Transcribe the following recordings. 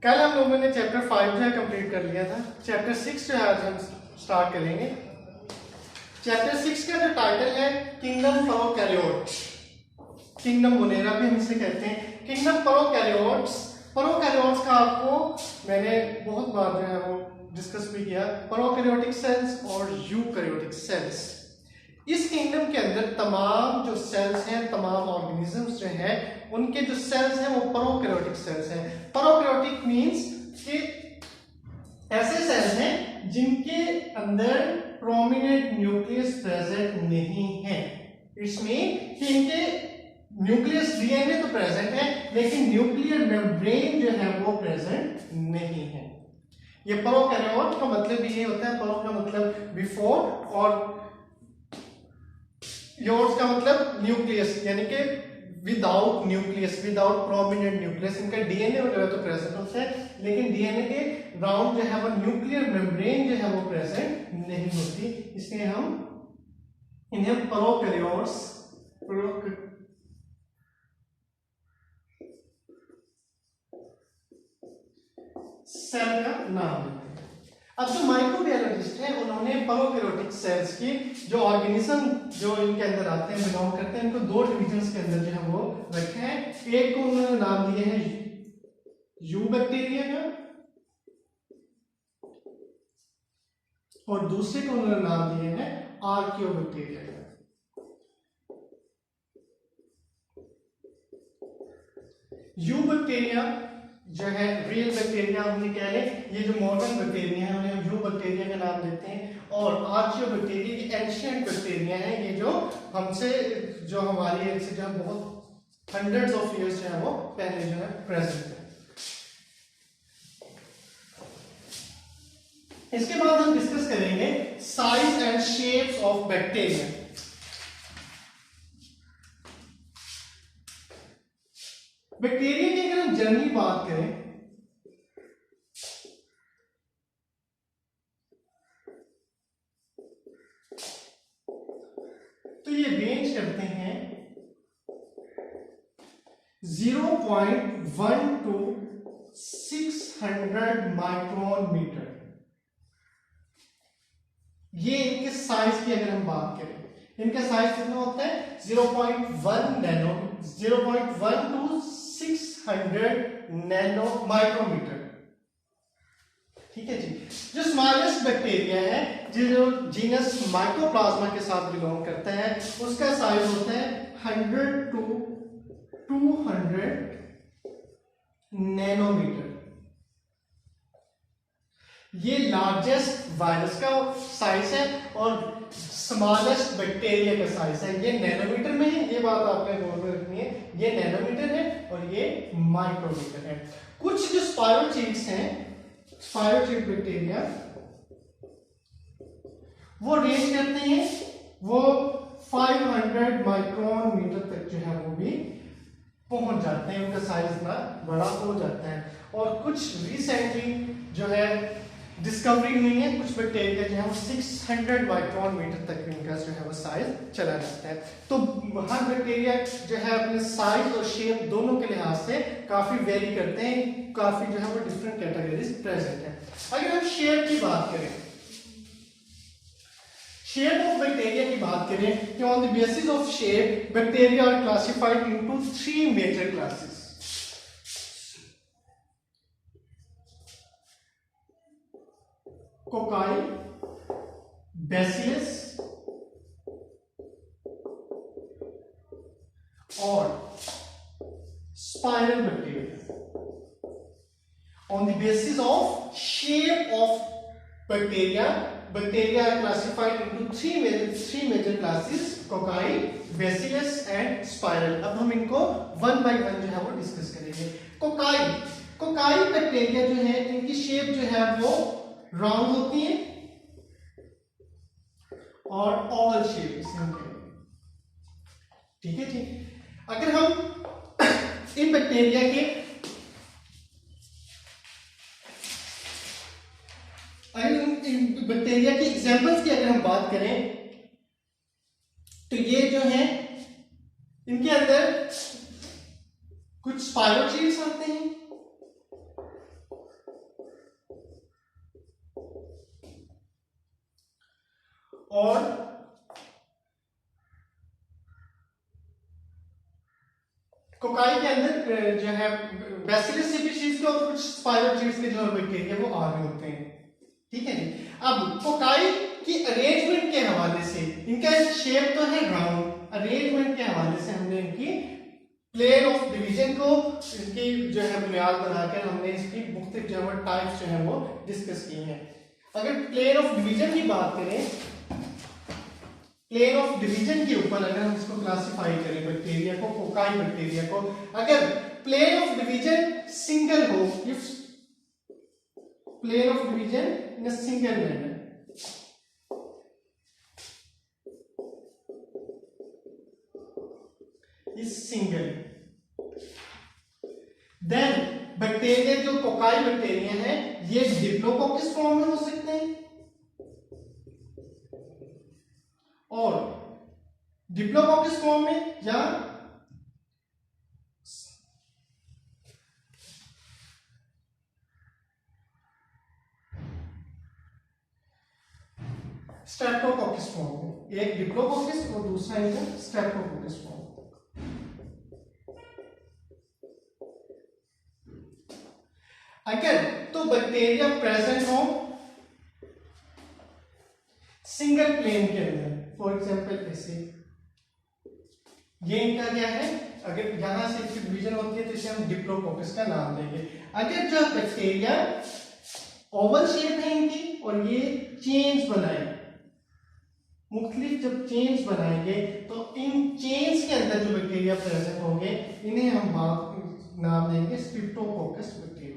कल हम लोगों ने चैप्टर 5 जो है कंप्लीट कर लिया था। चैप्टर 6 जो है आज हम स्टार्ट करेंगे। चैप्टर 6 का जो टाइटल है किंगडम प्रोकैरियोट्स, किंगडम मोनेरा भी हम इसे कहते हैं। किंगडम प्रोकैरियोट्स, प्रोकैरियोट्स का आपको मैंने बहुत बार जो है वो डिस्कस भी किया। प्रोकैरियोटिक सेल्स और यूकैरियोटिक सेल्स, इस किंगडम के अंदर तमाम जो सेल्स हैं, तमाम ऑर्गेनिजम्स जो हैं, उनके जो सेल्स हैं वो प्रोकैरियोटिक सेल्स हैं। प्रोकैरियोटिक मींस कि ऐसे सेल्स हैं जिनके अंदर प्रोमिनेंट न्यूक्लियस प्रेजेंट नहीं है। इट्स मीन कि इनके न्यूक्लियस डीएनए तो प्रेजेंट है लेकिन न्यूक्लियर मेम्ब्रेन जो है वो प्रेजेंट नहीं है। ये प्रोकैरियोट का मतलब ये होता है, प्रो का मतलब बिफोर और योर्स का मतलब न्यूक्लियस, यानी कि without nucleus, without prominent nucleus. इनका डीएनए वगैरह तो प्रेजेंट होता है लेकिन डीएनए के राउंड जो है वो न्यूक्लियर मेम्ब्रेन जो है वो प्रेजेंट नहीं होती, इसलिए हम इन्हें प्रोकैरियोट्स सेल का नाम देते हैं। अब जो माइक्रोबायोलॉजिस्ट हैं उन्होंने प्रोकैरियोटिक सेल्स की जो ऑर्गेनिज्म जो इनके अंदर आते हैं, बिलोंग करते हैं, इनको दो डिविजन्स के अंदर जो है वो रखे हैं। एक को उन्होंने नाम दिए हैं यू बैक्टीरिया का और दूसरे को उन्होंने नाम दिए हैं आर्कियोबैक्टीरिया का। यू बैक्टीरिया जो है रियल बैक्टीरिया हमने कह लें, ये जो मॉडर्न बैक्टीरिया है उन्हें हम यू बैक्टीरिया का नाम देते हैं। और आर्कियोबैक्टीरिया ये एंशिएंट बैक्टीरिया है, ये जो हमसे जो हमारी एज से जो है बहुत हंड्रेड्स ऑफ इयर्स जो है वो पहले जो है प्रेजेंट है। इसके बाद हम डिस्कस करेंगे size and shapes of bacteria. Bacteria की अगर हम जनरली बात करें तो ये रेंज करते हैं 0.1 to 600 माइक्रोन मीटर। ये इनके साइज की अगर हम बात करें, इनका साइज कितना होता है 0.1 नैनो, 0.1 to 600 नैनो माइक्रोमीटर। ठीक है जी। जो स्मॉलेस्ट बैक्टीरिया है जो जीनस माइकोप्लाज्मा के साथ बिलोंग करता है, उसका साइज होता है 100 to 200 नैनोमीटर। ये लार्जेस्ट वायरस का साइज है और स्मॉलेस्ट बैक्टीरिया का साइज है। ये नैनोमीटर में है, ये बात आपने नोट में रखनी है। ये नैनोमीटर है और ये माइक्रोमीटर है। कुछ जो स्पायरोचीट्स हैं, स्पायरोचीट बैक्टीरिया, वो रेंज करते हैं, वो 500 माइक्रोन मीटर तक जो है वो भी पहुंच जाते हैं, उनका साइज इतना बड़ा हो जाता है। और कुछ रिसेंटली जो है डिस्कवरी हुई है, कुछ बैक्टीरिया जो है वो 600 माइक्रोन मीटर तक इनका जो है वो साइज चला जाता है। तो हर बैक्टीरिया जो है अपने साइज और शेप दोनों के लिहाज से काफी वेरी करते हैं, काफी जो है वो डिफरेंट कैटेगरीज प्रेजेंट है। अगर हम शेप की बात करें, शेप ऑफ बैक्टीरिया की बात करें कि on the basis of shape bacteria are classified into 3 major classes. Cocci, bacillus और spiral bacteria. On the basis of shape of bacteria, bacteria are classified into three major classes: cocci, bacillus and spiral। अब हम इनको one by one जो है वो discuss करेंगे। Cocci bacteria जो है इनकी शेप जो है वो राउंड होती है और ओवल शेप इनके। ठीक है ठीक। अगर हम इन बैक्टीरिया के बैक्टीरिया की एग्जांपल्स की अगर हम बात करें तो ये जो है इनके अंदर कुछ स्पायरोचीट्स आते हैं, और कोकाई के अंदर जो है बैसिलस स्पीशीज के और कुछ स्पाइरोचीट्स के जो बैक्टीरिया वो आ रहे होते हैं। ठीक है जी। अब कोकाई की अरेंजमेंट के हवाले से, इनका शेप तो है राउंड, अरेंजमेंट के हवाले से हमने इनकी प्लेन ऑफ डिवीजन को इसकी जो है बुनियाद बनाकर हमने इसकी मुख्तलिफ जो है टाइप्स जो है वो डिस्कस की हैं। अगर प्लेन ऑफ डिवीजन की बात करें, प्लेन ऑफ डिवीजन के ऊपर अगर हम इसको क्लासिफाई करें बैक्टीरिया को, कोकाई बैक्टीरिया को, अगर प्लेन ऑफ डिवीजन सिंगल हो, if plane of division in a single manner, is single, then bacteria जो कोकाई बैक्टीरिया है ये डिप्लोकोकस फॉर्म में हो सकते हैं और डिप्लोकोकस फॉर्म में या स्ट्रेप्टोकोकस फॉर्म में, एक डिप्लोकोकस और दूसरा इनका स्ट्रेप्टोकोकस फॉर्म। अगर तो बैक्टीरिया प्रेजेंट हो सिंगल प्लेन के अंदर, फॉर एग्जांपल ऐसे, ये इनका क्या है, अगर यहां से इसकी डिवीजन होती है तो इसे हम डिप्लोकोकस का नाम देंगे। अगर जो बैक्टीरिया ओवल शेप है इनकी और ये चेन्स बनाए, मुख्तलिफ जब चेन्स बनाएंगे तो इन चेन्स के अंदर जो बैक्टीरिया प्रेजेंट होंगे इन्हें हम नाम देंगे स्ट्रेप्टोकोकस बैक्टीरिया।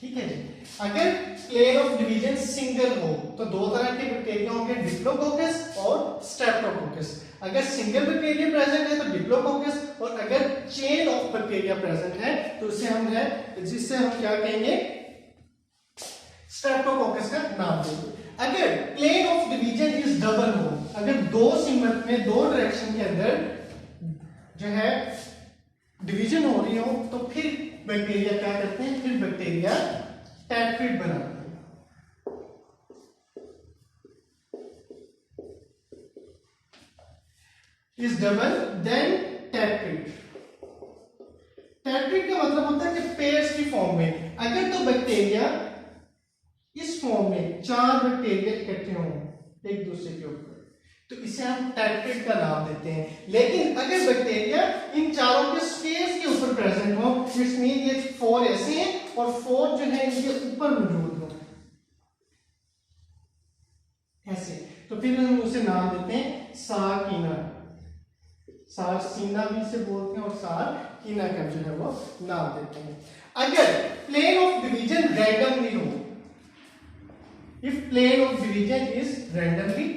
ठीक है जी। अगर प्लेन ऑफ डिवीजन सिंगल हो तो दो तरह के बैक्टीरिया होंगे, डिप्लोकोकस और स्ट्रेप्टोकोकस। अगर सिंगल बैक्टीरिया प्रेजेंट है तो डिप्लोकोकस, और अगर चेन ऑफ बैक्टीरिया प्रेजेंट है तो उसे हम है, जिससे हम क्या कहेंगे, स्ट्रेप्टोकोकस का नाम देंगे। अगर plane of division is double हो, अगर दो सीमत में दो डायरेक्शन के अंदर जो है डिवीजन हो रही हो तो फिर बैक्टीरिया क्या करते हैं, फिर बैक्टीरिया टेट्रिड बनाते हैं। Is double than tetrad. Tetrad का मतलब होता है कि पेयर्स की फॉर्म में, अगर तो बैक्टीरिया इस फॉर्म में चार बैक्टीरिया इकट्ठे हों एक दूसरे के ऊपर तो इसे हम टेट्रिड का नाम देते हैं। लेकिन अगर बैक्टीरिया इन चारों के स्पेस के ऊपर प्रेजेंट हो, इट्स मीन ये फोर ऐसे हैं और फोर जो है इनके ऊपर मौजूद हो ऐसे, तो फिर हम उसे नाम देते हैं सारकीना। सारसीना भी इसे बोलते हैं और सारकीना का जो है वो नाम देते हैं। अगर प्लेन ऑफ डिवीजन रैंडमली हो, if plane of division is randomly,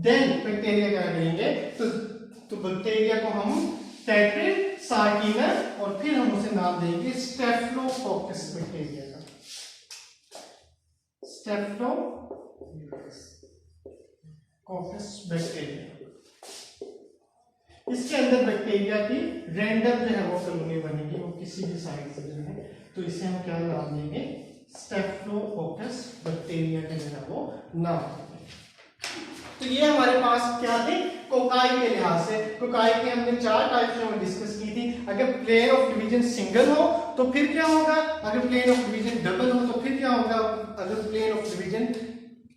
then bacteria क्या करेंगे, तो बैक्टीरिया को हम टेट्रिड, सारकीना और फिर हम उसे नाम देंगे स्टेफिलोकोकस बैक्टीरिया का। स्टेफिलोकोकस बैक्टीरिया, इसके अंदर बैक्टीरिया की रैंडम जो है वो कॉलोनी बनेगी, वो किसी भी साइड से जो है, तो इसे हम क्या नाम देंगे, स्टेफिलोकोकस बैक्टीरिया का जो है वो नाम देंगे। तो ये हमारे पास क्या थे, कोकाई के लिहाज से। कोकाई के हमने चार टाइप्स जो डिस्कस की थी। अगर प्लेन ऑफ डिवीजन सिंगल हो तो फिर क्या होगा, अगर प्लेन ऑफ डिवीजन डबल हो तो फिर क्या होगा, अगर प्लेन ऑफ डिवीजन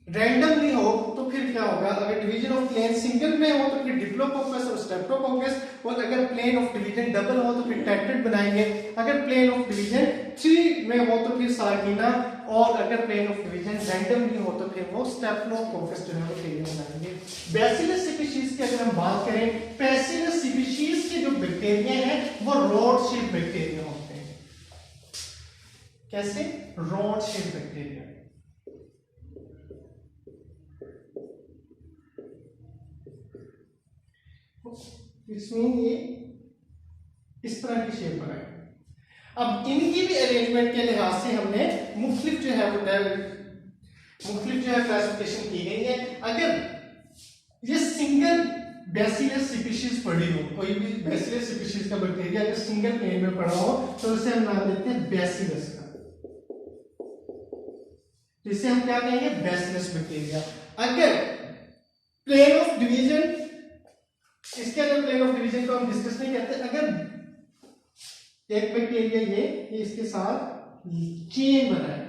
रैंडमली हो तो फिर क्या होगा, अगर डिवीजन ऑफ प्लेन सिंगल में हो तो फिर डिप्लोकोकस और स्ट्रेप्टोकोकस, और अगर प्लेन ऑफ डिवीजन डबल हो तो फिर टेट्रिड बनाएंगे। अगर प्लेन ऑफ डिवीजन 3 में हो तो फिर सारकीना, और अगर प्लेन ऑफ डिवीजन रैंडमली हो तो फिर वो स्टेफिलोकोकस जो है वो बनाएंगे। बैसिलस स्पीशीज की अगर हम बात करें, बैसिलस स्पीशीज के जो बैक्टीरिया हैं वो रॉड शेप बैक्टीरिया होते हैं। कैसे, रॉड शेप बैक्टीरिया। इसमें ये इस तरह की शेप बनाए। अब इनकी भी अरेंजमेंट के लिहाज से हमने मुख्तलिफ जो है क्लासिफिकेशन की गई है। अगर ये सिंगल बैसिलस स्पीशीज पड़ी हो, कोई भी बैसिलस स्पीशीज का बैक्टीरिया अगर सिंगल प्लेन में पड़ा हो तो उसे हम नाम देते हैं बैसिलस का। इसे हम क्या कहेंगे? Bacillus bacteria. अगर प्लेन ऑफ डिवीजन, इसके अंदर प्लेन ऑफ डिवीजन को हम डिस्कस नहीं करते, अगर एक बैक्टीरिया ये इसके साथ चेन बनाए,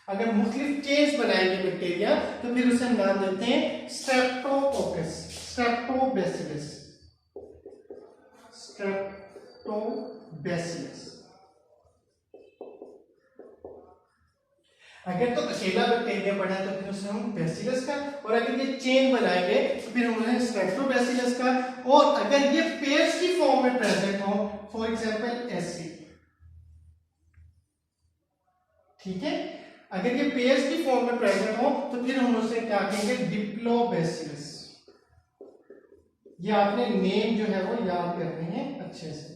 अगर मुख्तलिफ चेन्स बनाएंगे बैक्टीरिया तो फिर उसे हम नाम देते हैं स्ट्रेप्टोकोकस, स्ट्रेप्टोबैसिलस, स्ट्रेप्टोबैसिलस। अगर तो अकेला बैक्टीरिया पड़ा है तो फिर उसे हम बैसिलस का, और अगर ये चेन बनाएंगे तो फिर हम उन्हें स्ट्रेप्टोबैसिलस का। और अगर ये पेयर्स की फॉर्म में प्रेजेंट हो, फॉर एग्जांपल ऐसे, ठीक है, अगर ये पेयर्स की फॉर्म में प्रेजेंट हो तो फिर हम उसे क्या कहेंगे? डिप्लोबैसिलस। ये आपने नेम जो है वो याद करने हैं अच्छे से।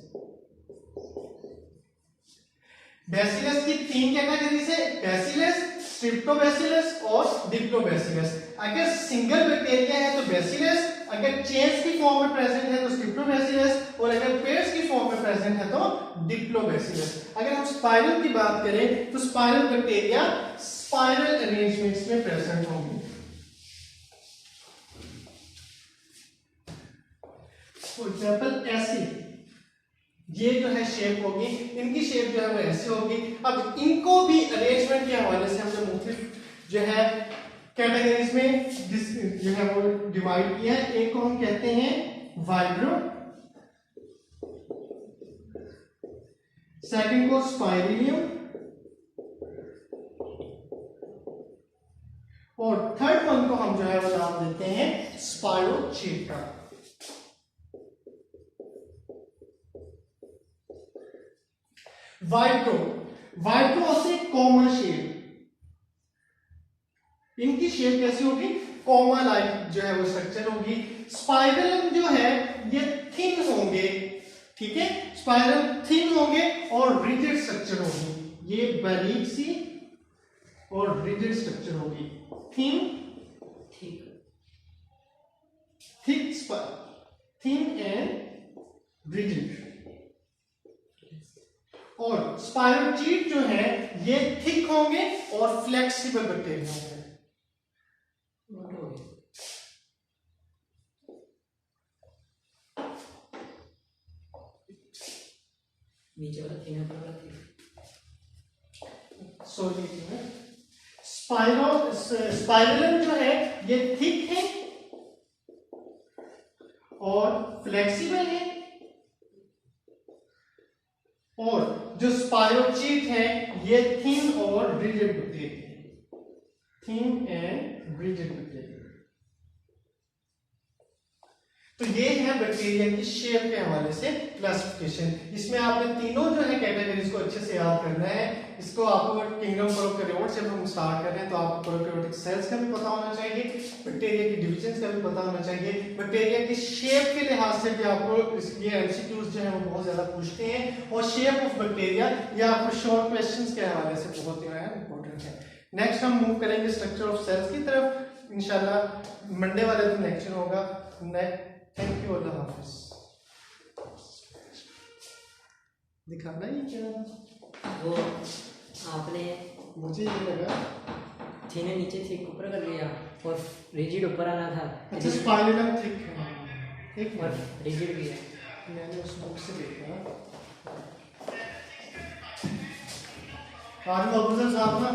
बैसिलस की 3 कैटेगरीज है, बैसिलस, स्ट्रेप्टोबैसिलस और डिप्लोबैसिलस। अगर सिंगल बैक्टीरिया है तो बैसिलस, अगर चेन्स की फॉर्म में प्रेजेंट है तो स्ट्रेप्टोबैसिलस, और अगर पेयर्स की फॉर्म में प्रेजेंट है तो डिप्लोबैसिलस। अगर हम स्पाइरल की बात करें तो स्पाइरल बैक्टीरिया स्पाइरल अरेंजमेंट्स में प्रेजेंट होंगे। फॉर एग्जांपल ऐसी, ये जो है शेप होगी, इनकी शेप जो है वो ऐसे होगी। अब इनको भी अरेंजमेंट के हवाले से हमने मुख्तलिफ जो है कैटेगरीज में जो है वो डिवाइड किया है। एक को हम कहते हैं वाइब्रो, सेकंड को स्पाइरिलियम, और थर्ड वन को हम जो है वो नाम देते हैं स्पाइरोचेटा। वाइब्रो, वाइब्रो से कॉमा शेप, इनकी शेप कैसी होगी? कॉमा लाइक जो है वो स्ट्रक्चर होगी। स्पाइरल जो है ये थिन होंगे, ठीक है, स्पाइरल थिन होंगे और रिजिड स्ट्रक्चर होगी। ये बारीक सी और रिजिड स्ट्रक्चर होगी, thin, thick, thick, thin and rigid. और स्पाइरोचीट जो है ये थिक होंगे और फ्लेक्सिबल बैक्टीरिया होंगे। नीचे वाला थिन ऊपर वाला थिन, सॉरी, स्पाइरल जो है ये थिक है और फ्लेक्सिबल है, और जो स्पाइरोचीट है ये थिन और rigid bacteria, thin and rigid bacteria. तो ये है बैक्टीरिया की शेप के हवाले से क्लासिफिकेशन। इसमें आपने तीनों जो है कैटेगरीज को अच्छे से याद करना है। इसको आपको किंगडम प्रोकैरियोट से हम स्टार्ट कर रहे हैं तो आपको प्रोकैरियोटिक सेल्स का भी पता होना चाहिए, बैक्टीरिया की डिविजन्स का भी पता होना चाहिए, बैक्टीरिया की शेप के लिहाज से भी आपको ये एमसीक्यूज जो है वो बहुत ज्यादा पूछते हैं, और शेप ऑफ बैक्टीरिया ये आपको शॉर्ट क्वेश्चंस के हवाले से बहुत ही इंपॉर्टेंट है। नेक्स्ट हम मूव करेंगे स्ट्रक्चर ऑफ सेल्स की तरफ, इंशाल्लाह मंडे वाले दिन लेक्चर होगा। थैंक यू, अल्लाह हाफिज। दिखाना ही क्या वो आपने, मुझे ये लगा थिन नीचे थिक ऊपर कर लिया और रिजिड ऊपर आना था। अच्छा, स्पाइरल थिक है, एक और रिजिड भी है। मैंने उस बुक से देखा। आज ऑफिसर साहब ना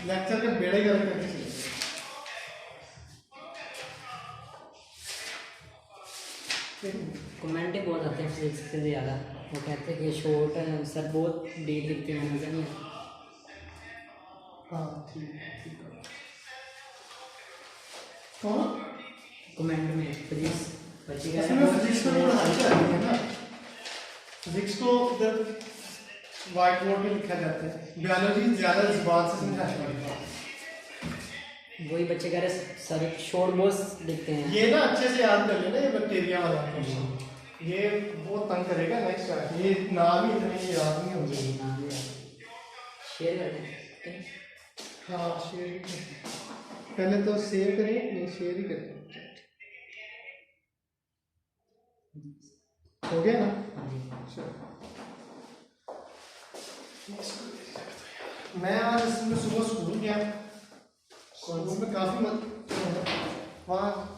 लेक्चर के बेड़े गर्क करके चले गए। कमेंट ही बहुत आते हैं फिजिक्स से ज़्यादा, वो कहते हैं कि शॉर्ट सर बहुत डीप लिखते हैं, मज़ा नहीं आता। हाँ ठीक है। कौन कमेंट में फिजिक्स बच्चे कह इसमें फिजिक्स में पढ़ाई जाती है ना, फिजिक्स को इधर व्हाइट बोर्ड पे लिखा जाता है, बायोलॉजी ज़्यादा इस बात से समझाया जाता है। वही बच्चे कह रहे सर शॉर्ट बहुत लिखते हैं। ये ना अच्छे से याद कर लेना, ये बैक्टीरिया वाला क्वेश्चन, ये बहुत तंग करेगा नेक्स्ट टाइम। ये नाम ही इतने याद नहीं होंगे। शेयर कर दें। हाँ शेयर, पहले तो सेव करें, नहीं शेयर ही करें। हो गया ना? हाँ जी। चलो। मैं आज सुबह स्कूल गया, स्कूल में काफ़ी वहाँ